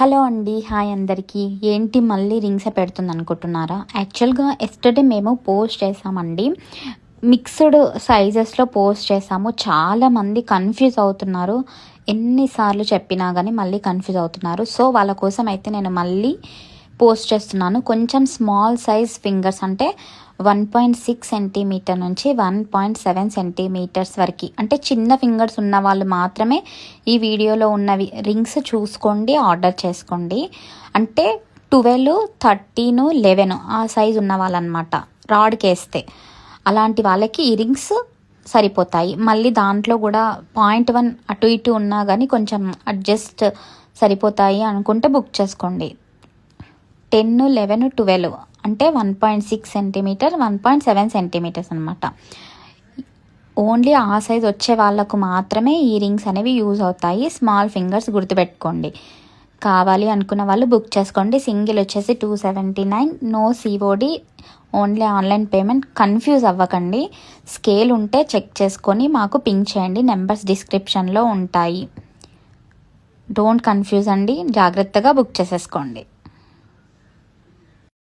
Hello అండి, hi అందరికీ. ఏంటి మళ్ళీ రింగ్సే పెడుతుంది అనుకుంటున్నారా? యాక్చువల్గా ఎస్టర్డే మేము పోస్ట్ చేసామండి. మిక్స్డ్ సైజెస్లో పోస్ట్ చేసాము. చాలామంది కన్ఫ్యూజ్ అవుతున్నారు. ఎన్నిసార్లు చెప్పినా కానీ మళ్ళీ కన్ఫ్యూజ్ అవుతున్నారు. సో వాళ్ళ కోసం అయితే నేను మళ్ళీ పోస్ట్ చేస్తున్నాను. కొంచెం స్మాల్ సైజ్ ఫింగర్స్ అంటే 1.6 సెంటీమీటర్ నుంచి 1.7 సెంటీమీటర్స్ వరకు, అంటే చిన్న ఫింగర్స్ ఉన్న వాళ్ళు మాత్రమే ఈ వీడియోలో ఉన్నవి రింగ్స్ చూసుకోండి, ఆర్డర్ చేసుకోండి. అంటే 12, 13, 11 ఆ సైజు ఉన్న వాళ్ళనమాట. రాడ్కి వేస్తే అలాంటి వాళ్ళకి ఈ రింగ్స్ సరిపోతాయి. మళ్ళీ దాంట్లో కూడా 0.1 అటు ఇటు ఉన్నా కానీ కొంచెం అడ్జస్ట్ సరిపోతాయి అనుకుంటే బుక్ చేసుకోండి. 10, 11, 12 అంటే 1.6 సెంటీమీటర్, 1.7 సెంటీమీటర్స్ అనమాట. ఓన్లీ ఆ సైజ్ వచ్చే వాళ్ళకు మాత్రమే ఈ రింగ్స్ అనేవి యూజ్ అవుతాయి. స్మాల్ ఫింగర్స్ గుర్తుపెట్టుకోండి. కావాలి అనుకున్న వాళ్ళు బుక్ చేసుకోండి. సింగిల్ వచ్చేసి 279, no COD, only online payment. Confuse అవ్వకండి. స్కేల్ ఉంటే చెక్ చేసుకొని మాకు పింక్ చేయండి. నెంబర్స్ డిస్క్రిప్షన్లో ఉంటాయి. డోంట్ కన్ఫ్యూజ్ అండి. జాగ్రత్తగా బుక్ చేసేసుకోండి.